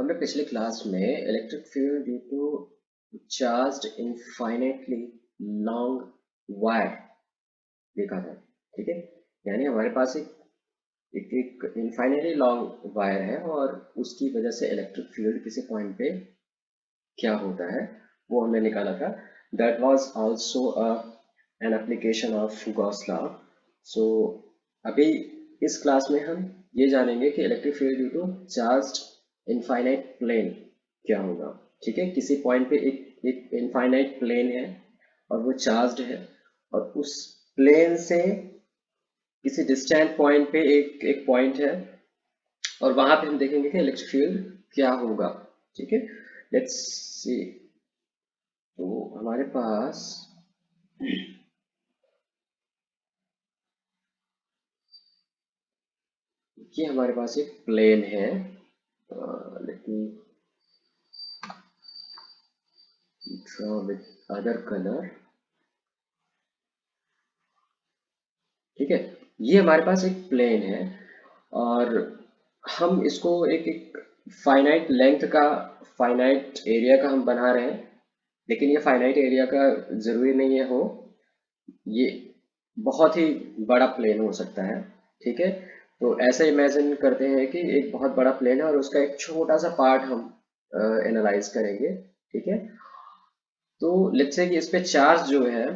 हमने पिछले क्लास में electric field due to charged infinitely long wire देखा था। ठीक है, यानी हमारे पास एक इनफाइनाइटली लॉन्ग वायर है और उसकी वजह से इलेक्ट्रिक फील्ड किसी पॉइंट पे क्या होता है वो हमने निकाला था। That was also an application of Gauss law. So अभी इस क्लास में हम ये जानेंगे कि electric field due to charged infinite plane क्या होगा। ठीक है, किसी पॉइंट पे एक इनफाइनाइट प्लेन है और वो चार्ज्ड है, और उस प्लेन से किसी डिस्टेंट पॉइंट पे एक पॉइंट है और वहां पे हम देखेंगे कि इलेक्ट्रिक फील्ड क्या होगा। ठीक है, लेट्स सी। तो हमारे पास ये हमारे पास एक प्लेन है। Let me draw with other colour. ठीक है, ये हमारे पास एक प्लेन है और हम इसको एक फाइनाइट लेंथ का, फाइनाइट एरिया का हम बना रहे हैं, लेकिन ये फाइनाइट एरिया का जरूरी नहीं है हो, ये बहुत ही बड़ा प्लेन हो सकता है। ठीक है, तो ऐसा इमेजिन करते हैं कि एक बहुत बड़ा प्लेन है और उसका एक छोटा सा पार्ट हम एनालाइज करेंगे। ठीक है, तो लेट्स से कि इस पे चार्ज जो है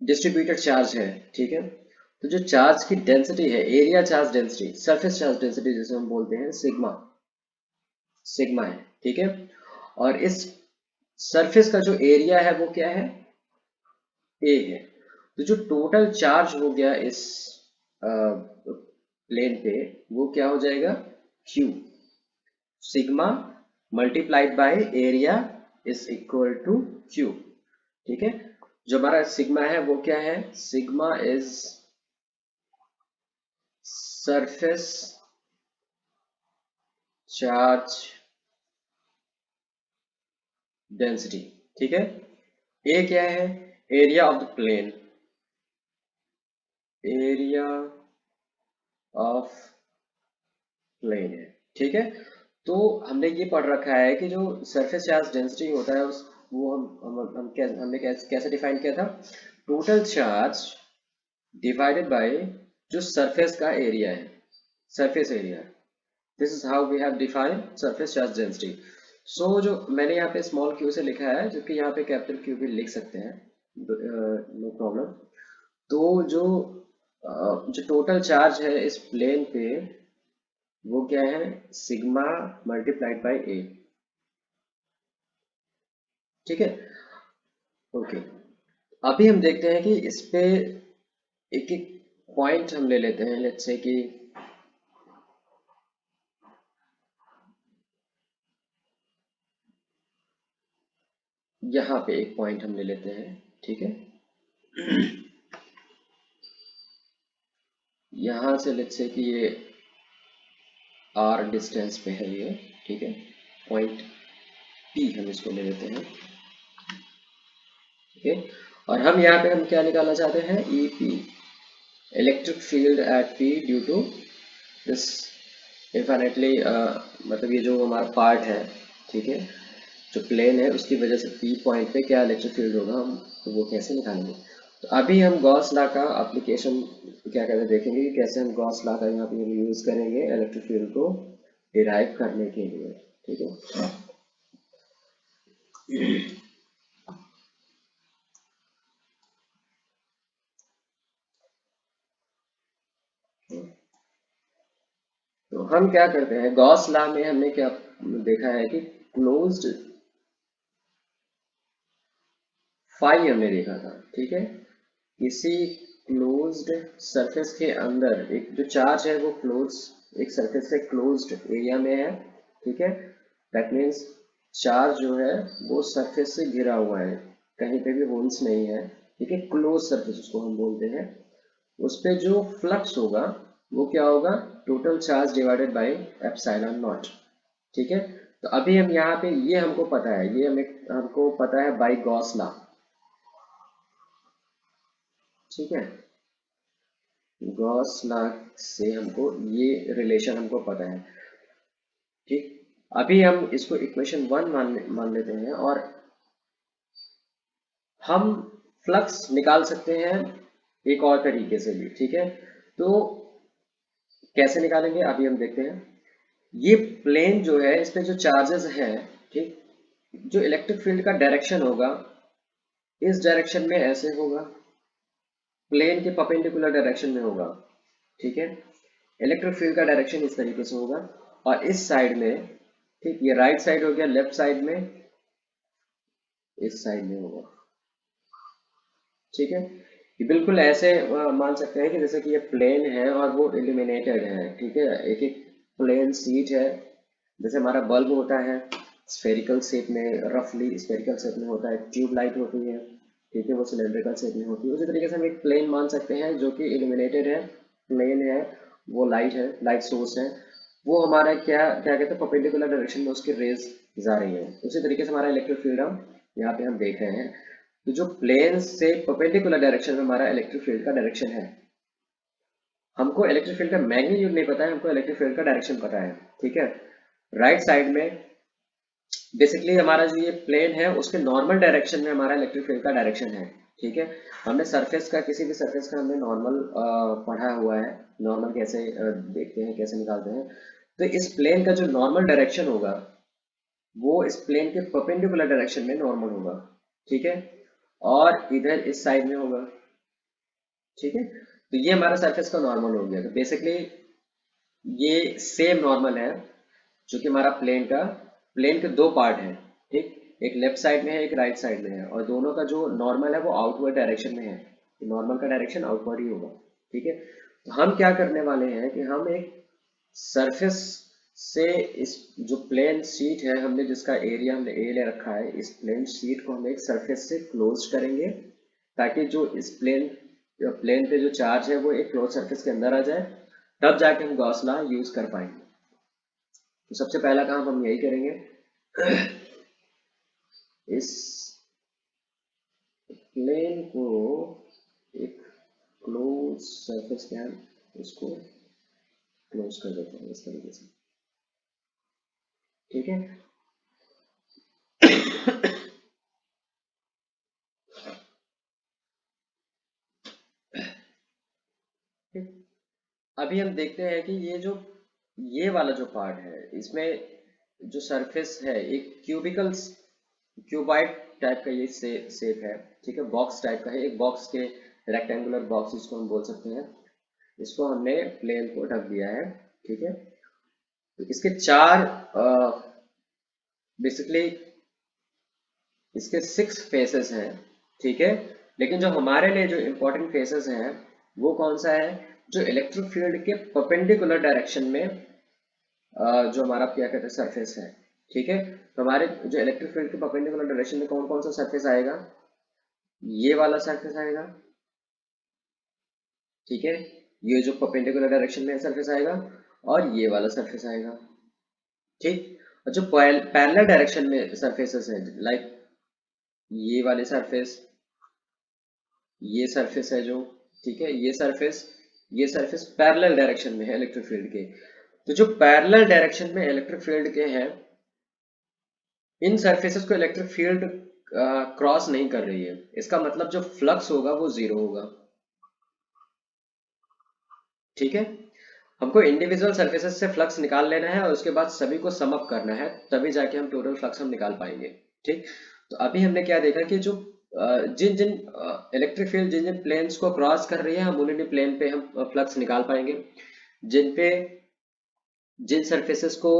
डिस्ट्रीब्यूटेड चार्ज है। ठीक है, तो जो चार्ज की डेंसिटी है, area charge density, surface charge density जिसे हम बोलते हैं, सिग्मा सिग्मा है। ठीक है, और इस सरफेस का जो एरिया है वो क्या है, ए है। तो जो टोटल चार्ज हो गया इस प्लेन पे वो क्या हो जाएगा, Q. Sigma multiplied by area is equal to Q. ठीक है, जो हमारा सिग्मा है वो क्या है, sigma is surface charge density. ठीक है, ए क्या है, area of the plane, area of plane है। ठीक है, तो हमने ये पढ़ रखा है कि जो सरफेस चार्ज डेंसिटी होता है उस वो हमने कैसे डिफाइन किया था, टोटल चार्ज डिवाइडेड बाय जो सरफेस का एरिया है, surface area. This is how we have define surface charge density. So जो मैंने यहाँ पे स्मॉल क्यू से लिखा है, जो कि यहाँ पे कैपिटल क्यू भी लिख सकते हैं, नो प्रॉब्लम। तो जो टोटल चार्ज है इस प्लेन पे वो क्या है, सिग्मा मल्टीप्लाइड बाय ए। ठीक है, ओके। अभी हम देखते हैं कि इस पे एक एक पॉइंट हम ले लेते हैं। लेट्स से कि यहाँ पे एक पॉइंट हम ले लेते हैं। ठीक है, यहाँ से लेट्स से कि ये आर डिस्टेंस पे है ये। ठीक है, पॉइंट पी हम इसको ले लेते हैं। ठीक है, और हम यहाँ पे हम क्या निकालना चाहते हैं, E P, electric field at P due to this infinitely, मतलब ये जो हमारा पार्ट है, ठीक है, जो प्लेन है उसकी वजह से पी पॉइंट पे क्या इलेक्ट्रिक फील्ड होगा, हम तो वो कैसे निकालेंगे। तो अभी हम गॉस लॉ का एप्लीकेशन क्या कहते हैं देखेंगे कि कैसे हम गॉस लॉ का यहाँ पे हम यूज करेंगे इलेक्ट्रिक फील्ड को डिराइव करने के लिए। ठीक है, तो हम क्या करते हैं, गॉस लॉ में हमने क्या देखा है कि क्लोज्ड फाई हमने देखा था। ठीक है, किसी क्लोज्ड सरफेस के अंदर एक जो चार्ज है वो क्लोज एक सरफेस से क्लोज्ड एरिया में है। ठीक है, दैट मीन्स चार्ज जो है वो सरफेस से घिरा हुआ है, कहीं पे भी होल्स नहीं है। ठीक है, क्लोज सरफेस उसको हम बोलते हैं। उस पे जो फ्लक्स होगा वो क्या होगा, total charge divided by epsilon not. ठीक है, तो अभी हम यहाँ पे ये हमको पता है, ये हमको पता है बाय गॉस लॉ। ठीक है, गॉस लॉ से हमको ये रिलेशन हमको पता है। ठीक, अभी हम इसको इक्वेशन 1 मान लेते हैं और हम फ्लक्स निकाल सकते हैं एक और तरीके से भी। ठीक है, तो कैसे निकालेंगे अभी हम देखते हैं। ये प्लेन जो है इस पे जो चार्जेस हैं, ठीक, जो इलेक्ट्रिक फील्ड का डायरेक्शन होगा इस डायरेक्शन में ऐसे होगा, प्लेन के परपेंडिकुलर डायरेक्शन में होगा। ठीक है, इलेक्ट्रिक फील्ड का डायरेक्शन इस तरीके से होगा और इस साइड में, ठीक, ये राइट साइड हो गया, लेफ्ट साइड में इस साइड में होगा। ठीक है, ये बिल्कुल ऐसे मान सकते हैं कि जैसे कि ये प्लेन है और वो इल्यूमिनेटेड है। ठीक है, एक एक प्लेन शीट है, जैसे हमारा बल्ब होता है स्फेरिकल शेप में, रफली स्फेरिकल शेप में होता है, ट्यूब लाइट होती है, ठीक है, वो सिलेंड्रिकल शेप में होती है। उसी तरीके से हम एक प्लेन मान सकते हैं जो कि इल्यूमिनेटेड है, प्लेन है, वो लाइट है, लाइट सोर्स है, वो हमारा क्या क्या कहते हैं परपेंडिकुलर डायरेक्शन में उसकी रेज जा रही है। उसी तरीके से हमारा इलेक्ट्रिक फील्ड हम यहाँ पे हम देख रहे हैं। तो जो प्लेन से परपेंडिकुलर डायरेक्शन में हमारा इलेक्ट्रिक फील्ड का डायरेक्शन है, हमको इलेक्ट्रिक फील्ड का मैग्नीट्यूड नहीं पता है, हमको इलेक्ट्रिक फील्ड का डायरेक्शन पता है। ठीक है, राइट साइड में बेसिकली हमारा जो ये प्लेन है उसके नॉर्मल डायरेक्शन में हमारा इलेक्ट्रिक फील्ड का डायरेक्शन है। ठीक है, हमने सरफेस का, किसी भी सरफेस का हमने नॉर्मल पढ़ा हुआ है, नॉर्मल कैसे देखते हैं, कैसे निकालते हैं। तो इस प्लेन का जो नॉर्मल डायरेक्शन होगा वो इस प्लेन के परपेंडिकुलर डायरेक्शन में नॉर्मल होगा। ठीक है, और इधर इस साइड में होगा। ठीक है, तो ये हमारा सरफेस का नॉर्मल हो गया। तो बेसिकली ये सेम नॉर्मल है जो कि हमारा प्लेन के दो पार्ट हैं। ठीक, एक लेफ्ट साइड में है, एक राइट साइड में है, और दोनों का जो नॉर्मल है वो आउटवर्ड डायरेक्शन में है। नॉर्मल का डायरेक्शन आउटवर्ड ही होगा। ठीक है, तो हम क्या करने वाले हैं कि हम एक सरफेस से इस जो प्लेन शीट है, हमने जिसका एरिया हमने ए ले रखा है, इस प्लेन शीट को हम एक सरफेस से क्लोज करेंगे ताकि जो इस प्लेन पे जो चार्ज है वो एक क्लोज सरफेस के अंदर आ जाए, तब जाके हम गॉस लॉ यूज कर पाएंगे। तो सबसे पहला काम हम यही करेंगे, इस प्लेन को एक क्लोज सरफेस के हम इसको क्लोज कर देते हैं इस तरीके से। ठीक है, अभी हम देखते हैं कि ये वाला जो पार्ट है इसमें जो सरफेस है एक क्यूबाइड टाइप का ये शेप है। ठीक है, बॉक्स टाइप का है, एक बॉक्स के रेक्टेंगुलर बॉक्स इसको हम बोल सकते हैं। इसको हमने प्लेन को ढक दिया है। ठीक है, तो इसके चार बेसिकली इसके 6 फेसेस हैं। ठीक है, लेकिन जो हमारे लिए जो इम्पोर्टेंट फेसेस हैं वो कौन सा है, जो इलेक्ट्रिक फील्ड के परपेंडिकुलर डायरेक्शन में जो हमारा क्या कहते हैं सरफेस है। ठीक है, तो हमारे जो इलेक्ट्रिक फील्ड के परपेंडिकुलर डायरेक्शन में कौन कौन सा सरफेस आएगा, ये वाला सरफेस आएगा। ठीक है, ये जो परपेंडिकुलर डायरेक्शन में सरफेस आएगा, और ये वाला सरफेस आएगा। ठीक, और जो पैरेलल डायरेक्शन में सरफेसेस हैं, लाइक ये वाले सरफेस, ये सरफेस है जो, ठीक है, ये सरफेस पैरेलल डायरेक्शन में है इलेक्ट्रिक फील्ड के। तो जो पैरेलल डायरेक्शन में इलेक्ट्रिक फील्ड के हैं, इन सरफेसेस को इलेक्ट्रिक फील्ड क्रॉस नहीं कर रही है। इसका मतलब जो फ्लक्स होगा वो जीरो होगा। ठीक है, हमको इंडिविजुअल सरफेसेस से फ्लक्स निकाल लेना है और उसके बाद सभी को सम अप करना है, तभी जाके हम टोटल फ्लक्स हम निकाल पाएंगे। ठीक, तो अभी हमने क्या देखा कि जो जिन जिन इलेक्ट्रिक फील्ड जिन जिन प्लेन्स को क्रॉस कर रही है, हम उन्हीं प्लेन पे हम फ्लक्स निकाल पाएंगे। जिन पे जिन सरफेसेस को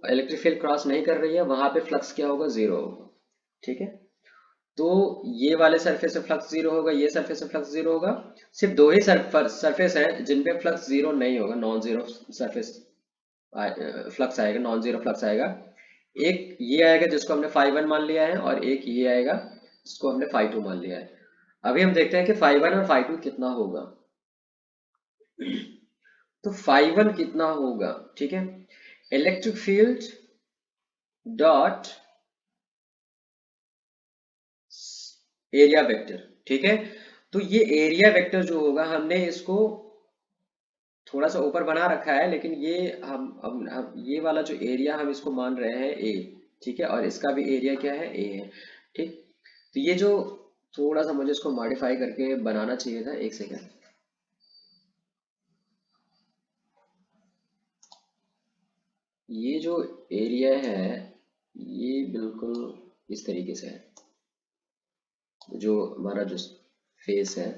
इलेक्ट्रिक फील्ड क्रॉस नहीं कर रही है वहां पे फ्लक्स क्या होगा, जीरो होगा। ठीक है, तो ये वाले सरफेस से फ्लक्स जीरो होगा, ये सरफेस से फ्लक्स जीरो होगा। सिर्फ दो ही सरफेस है जिन पे फ्लक्स जीरो नहीं होगा, नॉन जीरो सरफेस फ्लक्स आएगा, नॉन जीरो फ्लक्स आएगा। एक ये आएगा जिसको हमने फाई वन मान लिया है, और एक ये आएगा जिसको हमने फाई टू मान लिया है। अभी हम देखते हैं कि फाई वन और फाई टू कितना होगा। तो फाई वन कितना होगा, ठीक है, electric field dot area vector. ठीक है, तो ये एरिया वेक्टर जो होगा हमने इसको थोड़ा सा ऊपर बना रखा है, लेकिन ये हम ये वाला जो एरिया हम इसको मान रहे हैं ए, ठीक है, और इसका भी एरिया क्या है, ए है, ठीक। तो ये जो थोड़ा सा मुझे इसको मॉडिफाई करके बनाना चाहिए था, एक सेकेंड। ये जो एरिया है ये बिल्कुल इस तरीके से है, जो हमारा जो फेस है,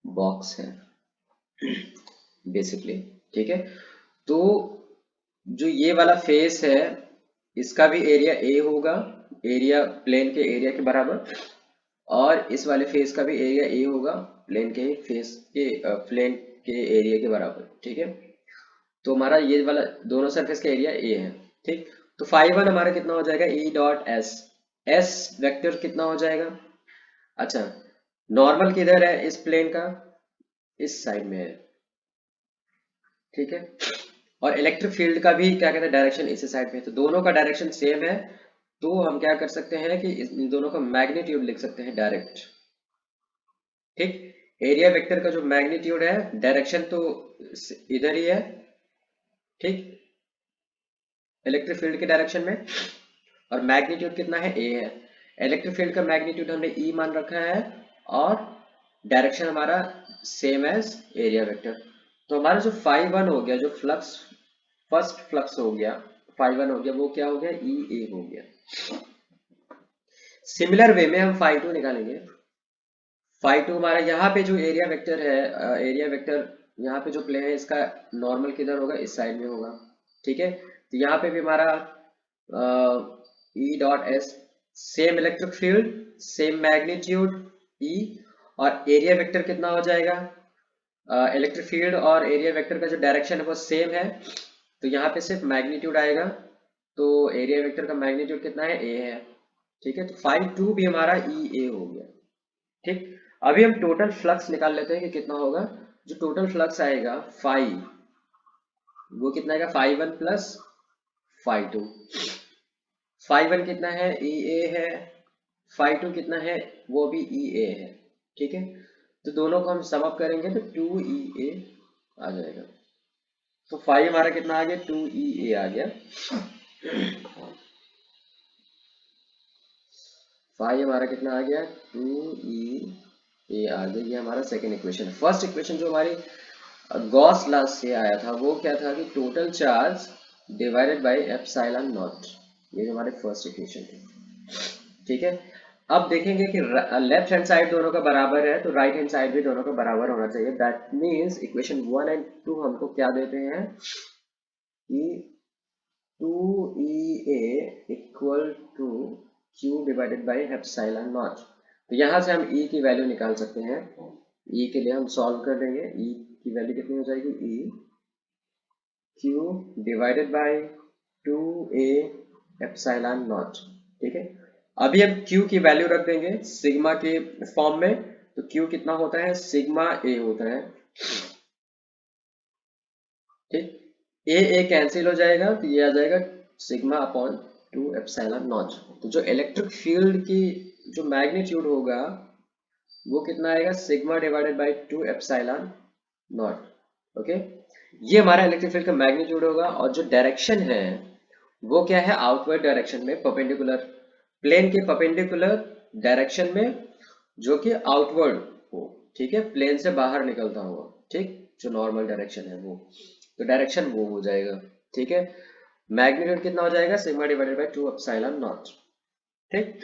बॉक्स है बेसिकली, ठीक है। तो जो ये वाला फेस है इसका भी एरिया ए होगा, एरिया प्लेन के एरिया के बराबर, और इस वाले फेस का भी एरिया ए होगा प्लेन के फेस के प्लेन के एरिया के बराबर, ठीक है। तो हमारा ये वाला दोनों सरफेस का एरिया ए है, ठीक। तो फाई वन हमारा कितना हो जाएगा, ई डॉट एस, एस वेक्टर कितना हो जाएगा, अच्छा नॉर्मल किधर है इस प्लेन का, इस साइड में है, ठीक है। और इलेक्ट्रिक फील्ड का भी क्या कहते हैं, डायरेक्शन इसी साइड में है, तो दोनों का डायरेक्शन सेम है। तो हम क्या कर सकते हैं कि इन दोनों का मैग्नीट्यूड लिख सकते हैं डायरेक्ट, ठीक। एरिया वेक्टर का जो मैग्नीट्यूड है, डायरेक्शन तो इधर ही है, ठीक, इलेक्ट्रिक फील्ड के डायरेक्शन में, और मैग्नीट्यूड कितना है, ए है। इलेक्ट्रिक फील्ड का मैग्नीट्यूड हमने ई मान रखा है, और डायरेक्शन हमारा सेम एज एरिया वेक्टर। तो हमारा जो फाई वन हो गया, जो फ्लक्स फर्स्ट फ्लक्स हो गया, फाई वन हो गया, वो क्या हो गया, ई ए हो गया। सिमिलर वे में हम फाई टू निकालेंगे। फाई टू हमारा यहाँ पे जो एरिया वेक्टर है, एरिया वेक्टर यहाँ पे जो प्लेन है इसका नॉर्मल किधर होगा, इस साइड में होगा, ठीक है। तो यहाँ पे भी हमारा E dot S, same electric field, same magnitude E, और एरिया वेक्टर कितना हो जाएगा, इलेक्ट्रिक फील्ड और एरिया वेक्टर का जो डायरेक्शन है वो सेम है, तो यहाँ पे सिर्फ मैग्नीट्यूड आएगा, तो एरिया वेक्टर का मैग्नीट्यूड कितना है, ए है, ठीक है। तो फाई टू भी हमारा ई ए हो गया, ठीक। अभी हम टोटल फ्लक्स निकाल लेते हैं कि कितना होगा। जो टोटल फ्लक्स आएगा फाई, वो कितना आएगा, phi one plus phi two. Phi one कितना है, ई ए है, फाई टू कितना है, वो भी ई ए है, ठीक है। तो दोनों को हम सम अप करेंगे तो टू ई ए आ जाएगा। तो फाई हमारा कितना आ गया, टू ई ए आ गया। फाई हमारा कितना आ गया, टू ई ए आ गया। ये हमारा सेकेंड इक्वेशन। फर्स्ट इक्वेशन जो हमारी गॉस लॉ से आया था वो क्या था कि total charge divided by epsilon not, ये जो हमारे फर्स्ट इक्वेशन थे, ठीक है। अब देखेंगे कि लेफ्ट हैंड साइड दोनों का बराबर है, तो राइट हैंड साइड भी दोनों का बराबर होना चाहिए। दैट मीन्स इक्वेशन 1 एंड 2 हमको क्या देते हैं कि 2EA equal to Q divided by epsilon nought. तो यहाँ से हम E की वैल्यू निकाल सकते हैं। E के लिए हम सॉल्व कर देंगे। E की वैल्यू कितनी हो जाएगी, E Q divided by 2A epsilon not, ठीक है। अभी हम Q की वैल्यू रख देंगे सिग्मा के फॉर्म में, तो Q कितना होता है, सिग्मा A होता है, ठीक। ए कैंसिल हो जाएगा, तो ये आ जाएगा सिग्मा अपॉन 2 एप्सिलॉन नॉट। तो जो इलेक्ट्रिक फील्ड की जो मैग्नीट्यूड होगा वो कितना आएगा, sigma divided by 2 epsilon not, okay. ये हमारा इलेक्ट्रिक फील्ड का मैग्नीट्यूड होगा, और जो डायरेक्शन है वो क्या है, आउटवर्ड डायरेक्शन में, परपेंडिकुलर प्लेन के परपेंडिकुलर डायरेक्शन में, जो कि आउटवर्ड हो, ठीक है, प्लेन से बाहर निकलता हुआ, ठीक, जो नॉर्मल डायरेक्शन है वो, तो डायरेक्शन वो हो जाएगा, ठीक है। मैग्नीट्यूड कितना हो जाएगा, sigma divided by 2 epsilon not, ठीक।